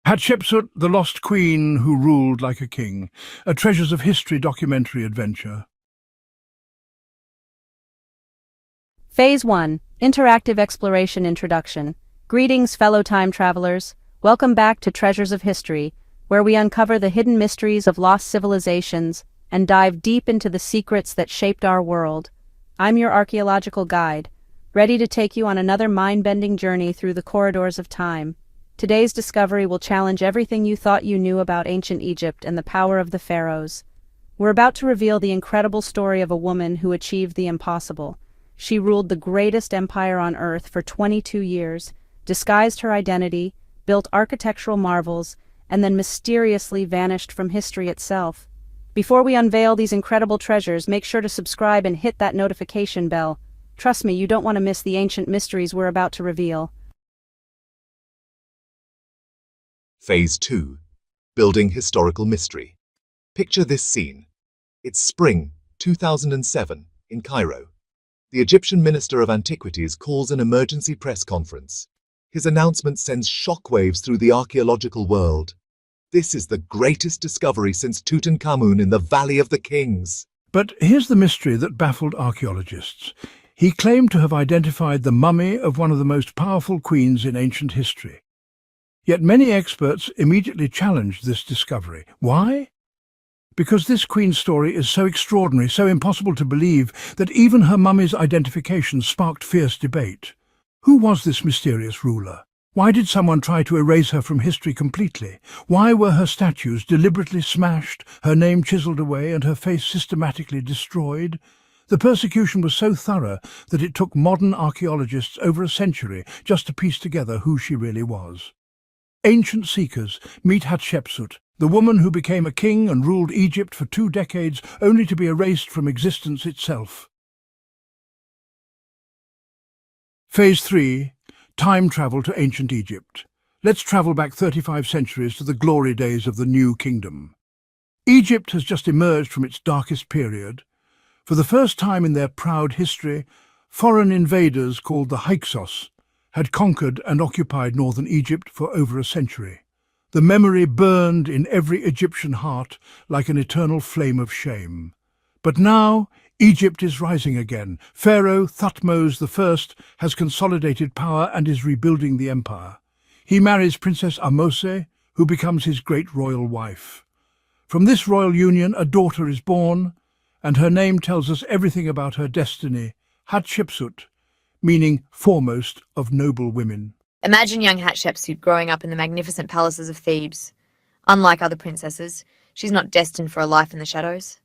Hatshepsut, the Lost Queen Who Ruled Like a King, a Treasures of History documentary adventure. Phase 1, Interactive Exploration Introduction. Greetings, fellow time travelers. Welcome back to Treasures of History, where we uncover the hidden mysteries of lost civilizations and dive deep into the secrets that shaped our world. I'm your archaeological guide, ready to take you on another mind-bending journey through the corridors of time. Today's discovery will challenge everything you thought you knew about ancient Egypt and the power of the pharaohs. We're about to reveal the incredible story of a woman who achieved the impossible. She ruled the greatest empire on Earth for 22 years, disguised her identity, built architectural marvels, and then mysteriously vanished from history itself. Before we unveil these incredible treasures, make sure to subscribe and hit that notification bell. Trust me, you don't want to miss the ancient mysteries we're about to reveal. Phase 2. Building Historical Mystery. Picture this scene. It's spring 2007 in Cairo. The Egyptian Minister of Antiquities calls an emergency press conference. His announcement sends shockwaves through the archaeological world. This is the greatest discovery since Tutankhamun in the Valley of the Kings. But here's the mystery that baffled archaeologists. He claimed to have identified the mummy of one of the most powerful queens in ancient history. Yet many experts immediately challenged this discovery. Why? Because this queen's story is so extraordinary, so impossible to believe, that even her mummy's identification sparked fierce debate. Who was this mysterious ruler? Why did someone try to erase her from history completely? Why were her statues deliberately smashed, her name chiseled away, and her face systematically destroyed? The persecution was so thorough that it took modern archaeologists over a century just to piece together who she really was. Ancient seekers meet Hatshepsut, the woman who became a king and ruled Egypt for 2 decades only to be erased from existence itself. Phase 3. Time travel to ancient Egypt. Let's travel back 35 centuries to the glory days of the New Kingdom. Egypt has just emerged from its darkest period. For the first time in their proud history, foreign invaders called the Hyksos had conquered and occupied northern Egypt for over a century. The memory burned in every Egyptian heart like an eternal flame of shame. But now, Egypt is rising again. Pharaoh Thutmose I has consolidated power and is rebuilding the empire. He marries Princess Ahmose, who becomes his great royal wife. From this royal union, a daughter is born, and her name tells us everything about her destiny, Hatshepsut, meaning foremost of noble women. Imagine young Hatshepsut growing up in the magnificent palaces of Thebes. Unlike other princesses, she's not destined for a life in the shadows.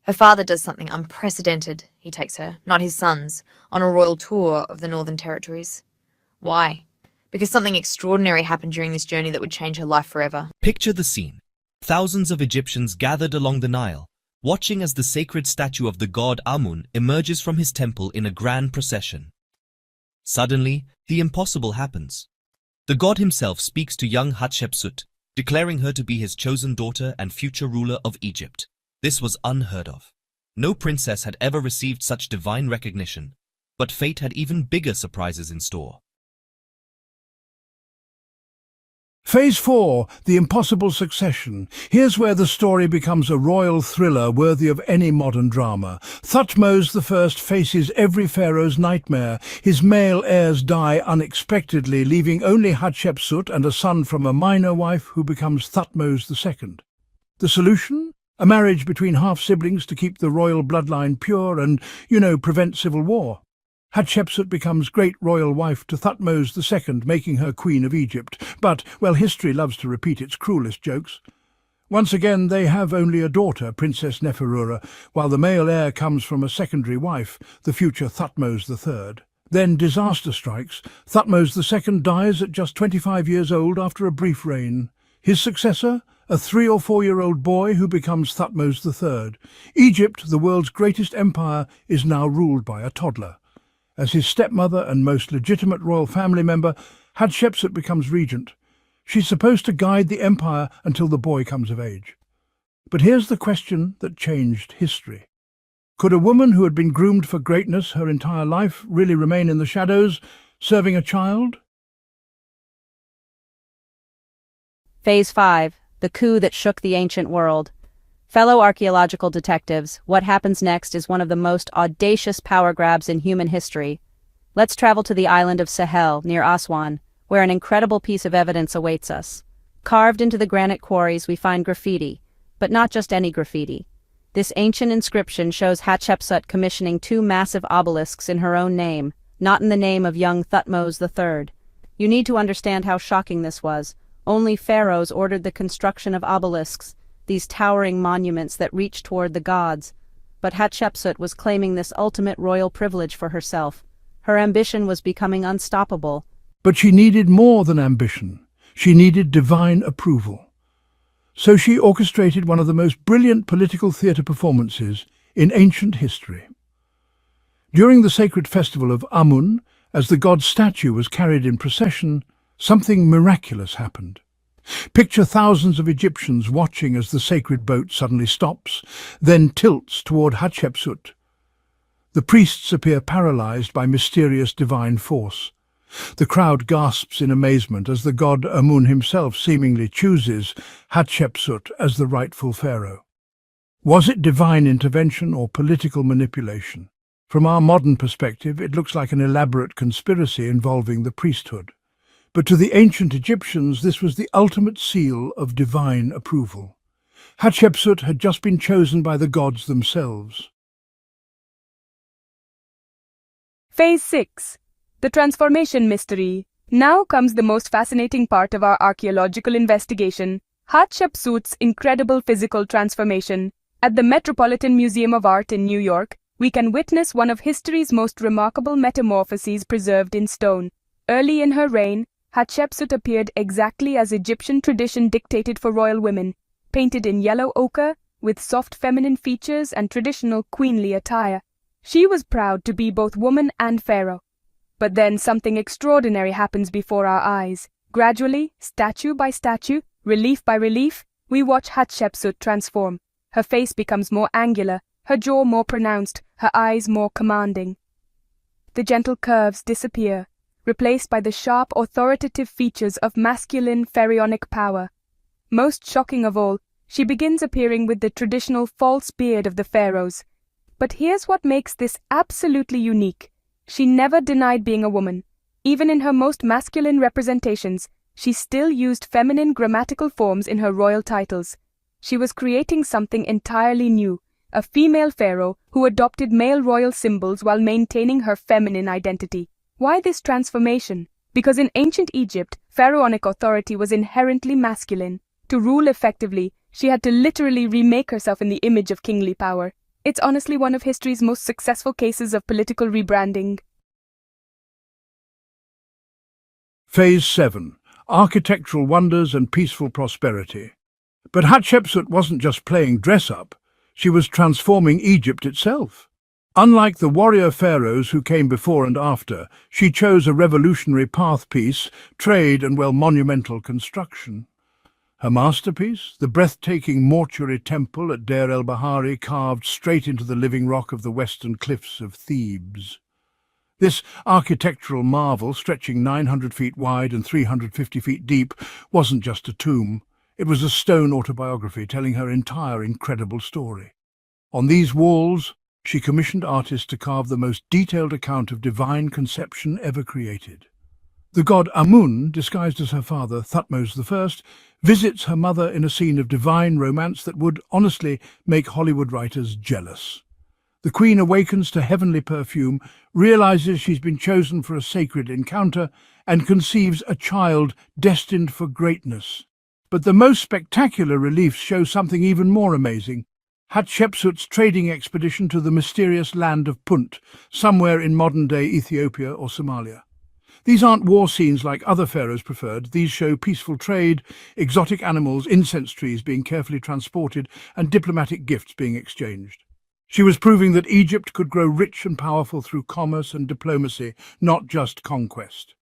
Her father does something unprecedented. He takes her, not his sons, on a royal tour of the Northern Territories. Why? Because something extraordinary happened during this journey that would change her life forever. Picture the scene. Thousands of Egyptians gathered along the Nile, watching as the sacred statue of the god Amun emerges from his temple in a grand procession. Suddenly, the impossible happens. The god himself speaks to young Hatshepsut, declaring her to be his chosen daughter and future ruler of Egypt. This was unheard of. No princess had ever received such divine recognition, but fate had even bigger surprises in store. Phase 4, the impossible succession. Here's where the story becomes a royal thriller worthy of any modern drama. Thutmose I faces every pharaoh's nightmare. His male heirs die unexpectedly, leaving only Hatshepsut and a son from a minor wife who becomes Thutmose II. The solution? A marriage between half-siblings to keep the royal bloodline pure and, prevent civil war. Hatshepsut becomes great royal wife to Thutmose II, making her queen of Egypt. But, history loves to repeat its cruelest jokes. Once again, they have only a daughter, Princess Neferura, while the male heir comes from a secondary wife, the future Thutmose III. Then disaster strikes. Thutmose II dies at just 25 years old after a brief reign. His successor? A 3- or 4-year-old boy who becomes Thutmose III. Egypt, the world's greatest empire, is now ruled by a toddler. As his stepmother and most legitimate royal family member, Hatshepsut becomes regent. She's supposed to guide the empire until the boy comes of age. But here's the question that changed history. Could a woman who had been groomed for greatness her entire life really remain in the shadows, serving a child? Phase 5, the coup that shook the ancient world. Fellow archaeological detectives, what happens next is one of the most audacious power grabs in human history. Let's travel to the island of Sahel, near Aswan, where an incredible piece of evidence awaits us. Carved into the granite quarries we find graffiti, but not just any graffiti. This ancient inscription shows Hatshepsut commissioning 2 massive obelisks in her own name, not in the name of young Thutmose III. You need to understand how shocking this was. Only pharaohs ordered the construction of obelisks, these towering monuments that reach toward the gods. But Hatshepsut was claiming this ultimate royal privilege for herself. Her ambition was becoming unstoppable. But she needed more than ambition. She needed divine approval. So she orchestrated one of the most brilliant political theatre performances in ancient history. During the sacred festival of Amun, as the god's statue was carried in procession, something miraculous happened. Picture thousands of Egyptians watching as the sacred boat suddenly stops, then tilts toward Hatshepsut. The priests appear paralyzed by mysterious divine force. The crowd gasps in amazement as the god Amun himself seemingly chooses Hatshepsut as the rightful pharaoh. Was it divine intervention or political manipulation? From our modern perspective, it looks like an elaborate conspiracy involving the priesthood. But to the ancient Egyptians, this was the ultimate seal of divine approval. Hatshepsut had just been chosen by the gods themselves. Phase 6. The Transformation Mystery. Now comes the most fascinating part of our archaeological investigation, Hatshepsut's incredible physical transformation. At the Metropolitan Museum of Art in New York, we can witness one of history's most remarkable metamorphoses preserved in stone. Early in her reign, Hatshepsut appeared exactly as Egyptian tradition dictated for royal women, painted in yellow ochre, with soft feminine features and traditional queenly attire. She was proud to be both woman and pharaoh. But then something extraordinary happens before our eyes. Gradually, statue by statue, relief by relief, we watch Hatshepsut transform. Her face becomes more angular, her jaw more pronounced, her eyes more commanding. The gentle curves disappear, replaced by the sharp, authoritative features of masculine pharaonic power. Most shocking of all, she begins appearing with the traditional false beard of the pharaohs. But here's what makes this absolutely unique. She never denied being a woman. Even in her most masculine representations, she still used feminine grammatical forms in her royal titles. She was creating something entirely new, a female pharaoh who adopted male royal symbols while maintaining her feminine identity. Why this transformation? Because in ancient Egypt, pharaonic authority was inherently masculine. To rule effectively, she had to literally remake herself in the image of kingly power. It's honestly one of history's most successful cases of political rebranding. Phase 7. Architectural wonders and peaceful prosperity. But Hatshepsut wasn't just playing dress-up, she was transforming Egypt itself. Unlike the warrior pharaohs who came before and after, she chose a revolutionary path piece, trade and monumental construction. Her masterpiece, the breathtaking mortuary temple at Deir el-Bahari, carved straight into the living rock of the western cliffs of Thebes. This architectural marvel, stretching 900 feet wide and 350 feet deep, wasn't just a tomb. It was a stone autobiography telling her entire incredible story. On these walls, she commissioned artists to carve the most detailed account of divine conception ever created. The god Amun, disguised as her father, Thutmose I, visits her mother in a scene of divine romance that would, honestly, make Hollywood writers jealous. The queen awakens to heavenly perfume, realizes she's been chosen for a sacred encounter, and conceives a child destined for greatness. But the most spectacular reliefs show something even more amazing. Hatshepsut's trading expedition to the mysterious Land of Punt, somewhere in modern-day Ethiopia or Somalia. These aren't war scenes like other pharaohs preferred. These show peaceful trade, exotic animals, incense trees being carefully transported, and diplomatic gifts being exchanged. She was proving that Egypt could grow rich and powerful through commerce and diplomacy, not just conquest.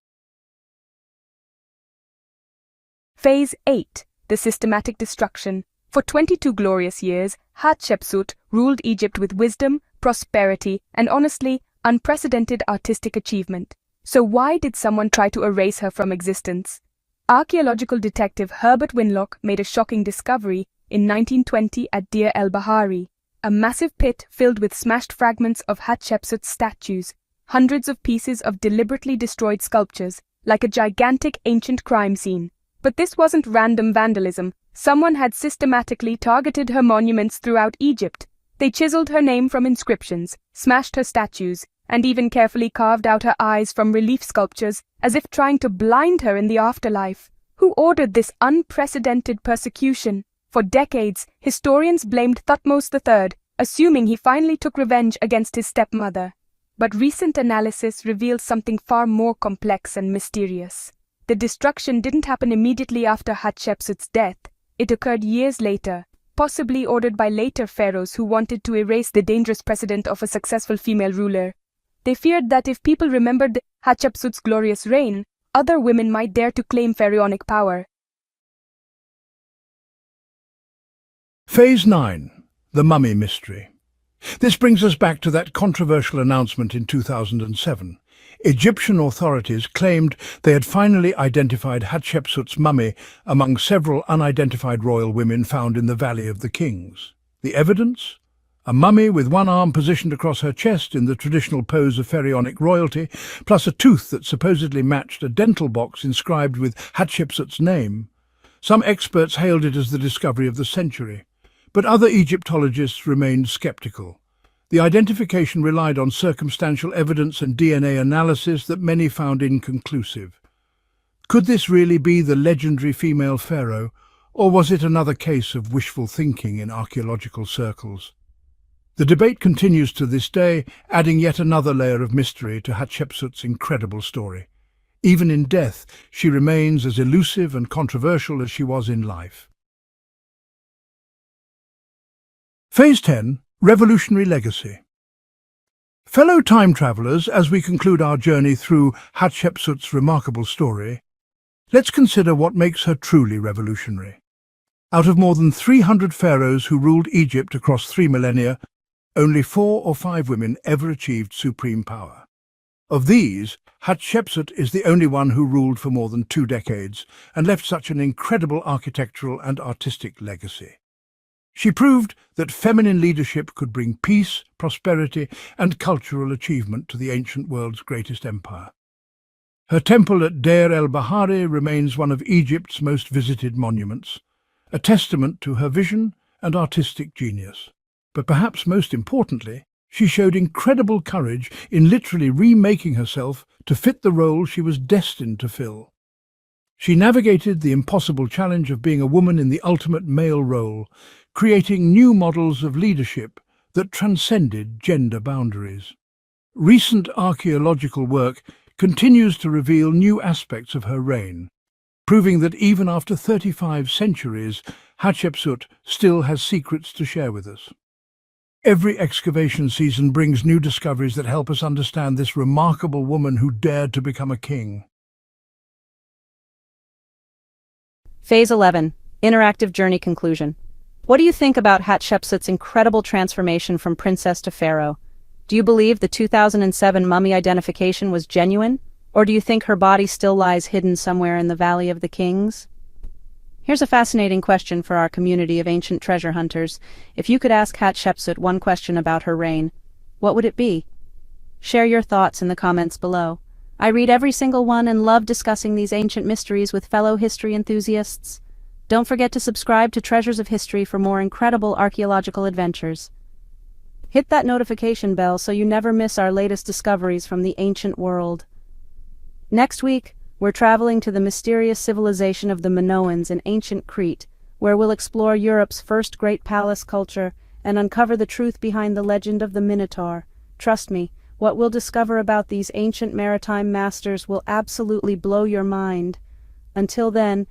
Phase 8. The Systematic Destruction. For 22 glorious years, Hatshepsut ruled Egypt with wisdom, prosperity, and honestly, unprecedented artistic achievement. So why did someone try to erase her from existence? Archaeological detective Herbert Winlock made a shocking discovery in 1920 at Deir el-Bahari, a massive pit filled with smashed fragments of Hatshepsut statues, hundreds of pieces of deliberately destroyed sculptures, like a gigantic ancient crime scene. But this wasn't random vandalism. Someone had systematically targeted her monuments throughout Egypt. They chiseled her name from inscriptions, smashed her statues, and even carefully carved out her eyes from relief sculptures, as if trying to blind her in the afterlife. Who ordered this unprecedented persecution? For decades, historians blamed Thutmose III, assuming he finally took revenge against his stepmother. But recent analysis reveals something far more complex and mysterious. The destruction didn't happen immediately after Hatshepsut's death. It occurred years later, possibly ordered by later pharaohs who wanted to erase the dangerous precedent of a successful female ruler. They feared that if people remembered Hatshepsut's glorious reign, other women might dare to claim pharaonic power. Phase 9. The Mummy Mystery. This brings us back to that controversial announcement in 2007. Egyptian authorities claimed they had finally identified Hatshepsut's mummy among several unidentified royal women found in the Valley of the Kings. The evidence? A mummy with one arm positioned across her chest in the traditional pose of pharaonic royalty, plus a tooth that supposedly matched a dental box inscribed with Hatshepsut's name. Some experts hailed it as the discovery of the century, but other Egyptologists remained skeptical. The identification relied on circumstantial evidence and DNA analysis that many found inconclusive. Could this really be the legendary female pharaoh, or was it another case of wishful thinking in archaeological circles? The debate continues to this day, adding yet another layer of mystery to Hatshepsut's incredible story. Even in death, she remains as elusive and controversial as she was in life. Phase 10. Revolutionary Legacy. Fellow time travelers, as we conclude our journey through Hatshepsut's remarkable story, let's consider what makes her truly revolutionary. Out of more than 300 pharaohs who ruled Egypt across 3 millennia, only 4 or 5 women ever achieved supreme power. Of these, Hatshepsut is the only one who ruled for more than 2 decades and left such an incredible architectural and artistic legacy. She proved that feminine leadership could bring peace, prosperity, and cultural achievement to the ancient world's greatest empire. Her temple at Deir el-Bahari remains one of Egypt's most visited monuments, a testament to her vision and artistic genius. But perhaps most importantly, she showed incredible courage in literally remaking herself to fit the role she was destined to fill. She navigated the impossible challenge of being a woman in the ultimate male role, creating new models of leadership that transcended gender boundaries. Recent archaeological work continues to reveal new aspects of her reign, proving that even after 35 centuries, Hatshepsut still has secrets to share with us. Every excavation season brings new discoveries that help us understand this remarkable woman who dared to become a king. Phase 11. Interactive Journey Conclusion. What do you think about Hatshepsut's incredible transformation from princess to pharaoh? Do you believe the 2007 mummy identification was genuine, or do you think her body still lies hidden somewhere in the Valley of the Kings? Here's a fascinating question for our community of ancient treasure hunters. If you could ask Hatshepsut one question about her reign, what would it be? Share your thoughts in the comments below. I read every single one and love discussing these ancient mysteries with fellow history enthusiasts. Don't forget to subscribe to Treasures of History for more incredible archaeological adventures. Hit that notification bell so you never miss our latest discoveries from the ancient world. Next week, we're traveling to the mysterious civilization of the Minoans in ancient Crete, where we'll explore Europe's first great palace culture and uncover the truth behind the legend of the Minotaur. Trust me, what we'll discover about these ancient maritime masters will absolutely blow your mind. Until then,